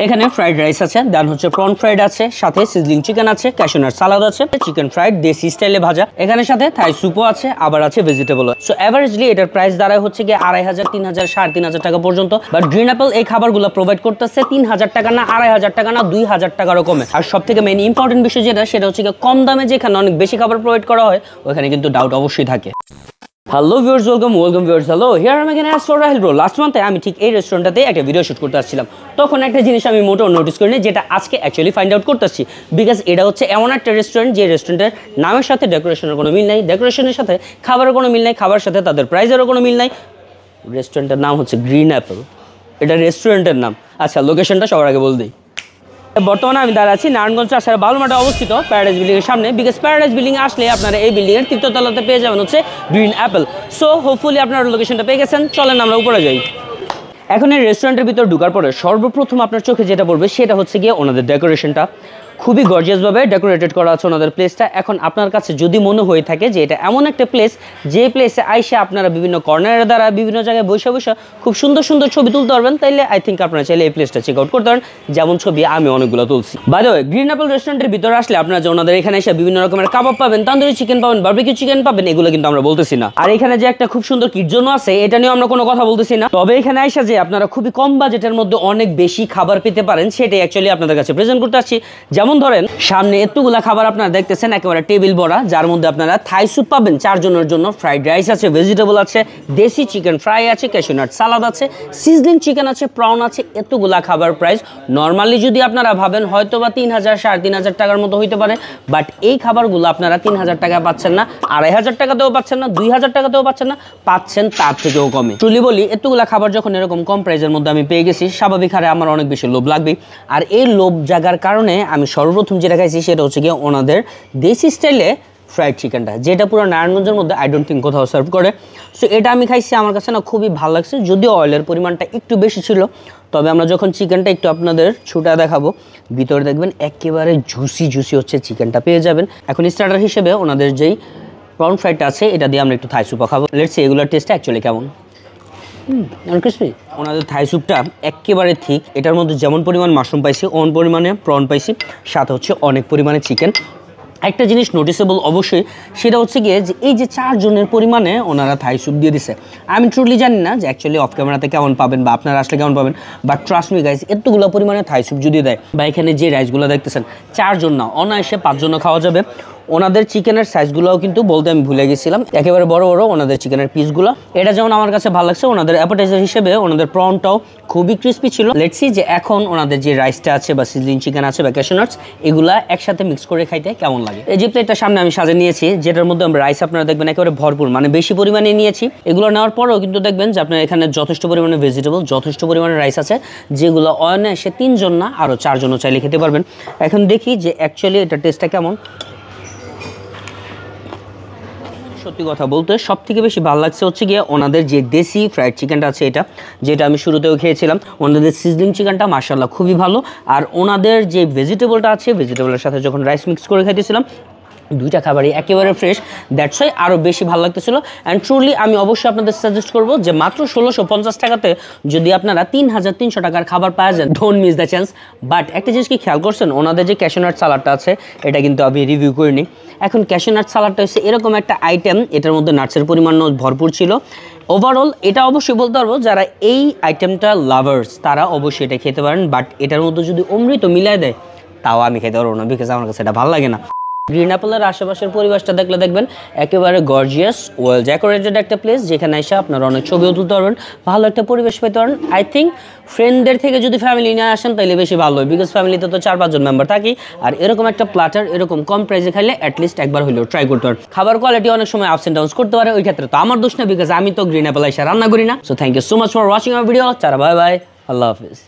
এখানে fried rice আছে, দেন হচ্ছে প্রন ফ্রাইড আছে, সাথে সিজলিং চিকেন আছে, ক্যাশিউ নাট সালাদ আছে, চিকেন ফ্রাইড দেশি স্টাইলে ভাজা, এখানে সাথে থাই স্যুপও আছে, আবার আছে ভেজিটেবল। সো এভারেজলি এটার প্রাইস দাঁড়ায় হচ্ছে গিয়ে 2500, 3000, 3500 টাকা পর্যন্ত। বাট গ্রিন অ্যাপল এই খাবারগুলো প্রোভাইড করতেছে 3000 টাকা না, 2500 টাকা না, 2000 টাকারও কমে। আর সব থেকে মেইন ইম্পর্টেন্ট বিষয় যেটা, সেটা হচ্ছে গিয়ে কম দামে যেখানে অনেক বেশি খাবার প্রোভাইড করা হয় ওখানে কিন্তু ডাউট অবশ্যই থাকে। Hello viewers, welcome viewers. Hello, here I am as for Rahil bro. Last মান্থে আমি ঠিক এই রেস্টুরেন্টটাতে একটা ভিডিও শুট করতে আসছিলাম। তখন একটা জিনিস আমি মোটেও নোটিস করিনি, যেটা আজকে অ্যাকচুয়ালি ফাইন্ড আউট করতেছি। বিকজ এটা হচ্ছে এমন একটা রেস্টুরেন্ট যে রেস্টুরেন্টের নামের সাথে ডেকোরেশনের কোনো মিল নাই, ডেকোরেশনের সাথে খাবারের কোনো মিল নাই, খাবারের সাথে তাদের প্রাইসেরও কোনো মিল নাই। রেস্টুরেন্টের নাম হচ্ছে গ্রিন অ্যাপল, এটা রেস্টুরেন্টের নাম। আচ্ছা, লোকেশনটা সবার আগে বল দিই। বর্তমানে আমি দাঁড়াচ্ছি নারায়ণগঞ্জ আসার বালুমাঠে অবস্থিত প্যারাডাইস বিল্ডিংয়ের সামনে। বিকজ প্যারাডাইস বিল্ডিং আসলে আপনারা এই বিল্ডিংয়ের তৃতীয় তলাতে পেয়ে যাবেন হচ্ছে গ্রিন অ্যাপল। সো হোপফুলি আপনারা লোকেশনটা পেয়ে গেছেন, চলেন আমরা উপরে যাই। এখন এই রেস্টুরেন্টের ভিতর ঢোকার পরে সর্বপ্রথম আপনার চোখে যেটা পড়বে সেটা হচ্ছে গিয়ে ওনাদের ডেকোরেশনটা। খুবই গর্জিয়াসভাবে ডেকোরেটেড করা আছে ওনাদের প্লেসটা। এখন আপনার কাছে যদি মনে হয়ে থাকে যে এটা এমন একটা প্লেস যে প্লেসে আইসে আপনারা বিভিন্ন কর্নারের দ্বারা বিভিন্ন জায়গায় বসে বসে খুব সুন্দর সুন্দর ছবি তুলতে পারবেন, তাইলে আই থিঙ্ক আপনারা চাইলে এই প্লেসটা চেক আউট করতে পারেন। যেমন ছবি আমি অনেকগুলো তুলছি। By the way, green apple রেস্টুরেন্টের ভিতরে আসলে আপনারা যে ওনাদের এখানে এসে বিভিন্ন রকমের কাবাব পাবেন, তান্দুরি চিকেন পাবেন, বারবিকিউ চিকেন পাবেন, এগুলো কিন্তু আমরা বলতেছি না। আর এখানে যে একটা খুব সুন্দর কিট জোন আছে, এটা নিয়েও আমরা কোনো কথা বলতেছি না। তবে এখানে আইসা যে আপনারা খুবই কম বাজেটের মধ্যে অনেক বেশি খাবার পেতে পারেন, সেটাই অ্যাকচুয়ালি আপনাদের কাছে প্রেজেন্ট করতে আসছি। যেমন ধরেন সামনে এতগুলা খাবার আপনারা দেখতেছেন, একেবারে টেবিল ভরা, যার মধ্যে আপনারা থাই স্যুপ পাবেন 4 জনের জন্য, ফ্রাইড রাইস আছে, ভেজিটেবল আছে, দেশি চিকেন ফ্রাই আছে, ক্যাশিউ নাট সালাদ আছে, সিজলিং চিকেন আছে, প্রন আছে। এতগুলা খাবার প্রাইস নর্মালি যদি আপনারা ভাবেন হয়তো বা 3000, 3500 টাকার মতো হইতে পারে। বাট এই খাবারগুলো আপনারা 3000 টাকা পাচ্ছেন না, 2500 টাকাতেও পাচ্ছেন না, 2000 টাকাতেও পাচ্ছেন না, পাচ্ছেন তার থেকেও কমে। ট্রুলি বলি, এতগুলা খাবার যখন এরকম কম প্রাইসের মধ্যে আমি পেয়ে গেছি, স্বাভাবিক হারে আমার অনেক বেশি লোভ লাগবে। আর এই লোভ জাগার কারণে আমি সর্বপ্রথম যেটা খাইছি সেটা হচ্ছে গিয়ে ওনাদের দেশি স্টাইলে ফ্রাইড চিকেনটা, যেটা পুরো নারায়ণগঞ্জের মধ্যে আই ডোন্ট থিঙ্ক কোথাও সার্ভ করে। সো এটা আমি খাইছি, আমার কাছে না খুবই ভালো লাগছে, যদিও অয়েলের পরিমাণটা একটু বেশি ছিল। তবে আমরা যখন চিকেনটা একটু আপনাদের ছুটা দেখাবো, ভিতরে দেখবেন একেবারে জুসি হচ্ছে চিকেনটা পেয়ে যাবেন। এখন স্টার্টার হিসেবে ওনাদের যেই প্রন ফ্রাইডটা আছে, এটা দিয়ে আমরা একটু থাই স্যুপও খাবো। লেটস সি এগুলোর টেস্টটা অ্যাকচুয়ালি কেমন। ক্রিসপি ওনাদের থাই স্যুপটা একেবারে ঠিক। এটার মধ্যে যেমন পরিমাণ মাশরুম পাইছি, অন পরিমাণে প্রন পাইছি, সাথে হচ্ছে অনেক পরিমাণে চিকেন। একটা জিনিস নোটিসেবল অবশ্যই, সেটা হচ্ছে গিয়ে যে এই যে 4 জনের পরিমাণে ওনারা থাই স্যুপ দিয়ে দিছে। আমি ট্রুলি জানি না যে অ্যাকচুয়ালি অফ ক্যামেরাতে কেমন পাবেন বা আপনারা আসলে কেমন পাবেন, বাট ট্রাস্ট মি গাইস, এতগুলো পরিমাণে থাই স্যুপ যদি দেয়, বা এখানে যে রাইসগুলো দেখতেছেন 4 জন না, অনায়াসে 5 জনও খাওয়া যাবে। ওনাদের চিকেনের সাইজগুলোও কিন্তু বলতে আমি ভুলে গেছিলাম, একেবারে বড় বড় ওনাদের চিকেনের পিসগুলো। এটা যেমন আমার কাছে ভালো লাগছে। ওনাদের অ্যাপেটাইজার হিসেবে ওনাদের প্রনটাও খুবই ক্রিস্পি ছিল। লেটস সি যে এখন ওনাদের যে রাইসটা আছে বা সিজলিং চিকেন আছে বা ক্যাশিউ নাটস, এগুলা একসাথে মিক্স করে খাইতে কেমন লাগে। এই যে প্লেটটা সামনে আমি সাজে নিয়েছি, যেটার মধ্যে আমরা রাইস আপনারা দেখবেন একেবারে ভরপুর, মানে বেশি পরিমাণে নিয়েছি। এগুলো নেওয়ার পরেও কিন্তু দেখবেন যে আপনার এখানে যথেষ্ট পরিমাণে ভেজিটেবল, যথেষ্ট পরিমাণে রাইস আছে, যেগুলো অনায়াসে 3 জন না আরও 4 জনও চাইলে খেতে পারবেন। এখন দেখি যে অ্যাকচুয়ালি এটা টেস্টটা কেমন। সত্যি কথা বলতে সব থেকে বেশি ভালো লাগছে হচ্ছে গিয়ে ওনাদের যে দেশি ফ্রাইড চিকেনটা আছে, এটা যেটা আমি শুরুতেও খেয়েছিলাম। ওনাদের সিজলিং চিকেনটা মাশাআল্লাহ খুবই ভালো। আর ওনাদের যে ভেজিটেবলটা আছে, ভেজিটেবলের সাথে যখন রাইস মিক্স করে খাইতেছিলাম, দুইটা খাবারই একেবারে ফ্রেশ, দ্যাটস ওয়াই আরও বেশি ভালো লাগতেছিল। অ্যান্ড ট্রুলি আমি অবশ্যই আপনাদের সাজেস্ট করবো যে মাত্র 1650 টাকাতে যদি আপনারা 3300 টাকার খাবার পাওয়া যান, don't miss the chance. But একটা জিনিস কি খেয়াল করছেন, ওনাদের যে ক্যাশিউ নাট সালাডটা আছে, এটা কিন্তু আমি রিভিউ করিনি। এখন ক্যাশিউ নাট সালাডটা হচ্ছে এরকম একটা আইটেম, এটার মধ্যে নাটসের পরিমাণও ভরপুর ছিল। ওভারঅল এটা অবশ্যই বলতে পারবো যারা এই আইটেমটা লাভার্স তারা অবশ্যই এটা খেতে পারেন। বাট এটার মধ্যে যদি অমৃত মিলাই দেয় তাও আমি খেতে পারবো না, বিকজ আমার কাছে এটা ভালো লাগে না। গ্রিন অ্যাপলের আশেপাশের পরিবেশটা দেখলে দেখবেন একেবারে গর্জিয়াস, ওয়েল ডেকোরেটেড একটা প্লেস, যেখানে এসে আপনারা অনেক ছবিও তুলতে পারবেন, ভালো একটা পরিবেশ পেতে পারেন। আই থিঙ্ক ফ্রেন্ডদের থেকে যদি ফ্যামিলি নিয়ে আসেন তাহলে বেশি ভালো হয়, বিকজ ফ্যামিলিতে তো 4-5 জন মেম্বার থাকি। আর এরকম একটা প্ল্যাটার এরকম কম প্রাইসে খাইলে অ্যাটলিস্ট একবার হলেও ট্রাই করতে পারেন। খাবার কোয়ালিটি অনেক সময় আপস অ্যান্ড ডাউনস করতে পারে, ওই ক্ষেত্রে তো আমার দোষ না, বিকজ আমি তো গ্রিন অ্যাপল এসে রান্না করি না। So thank you so much for watching our video. চারা বাই বাই, আল্লাহ হাফিজ।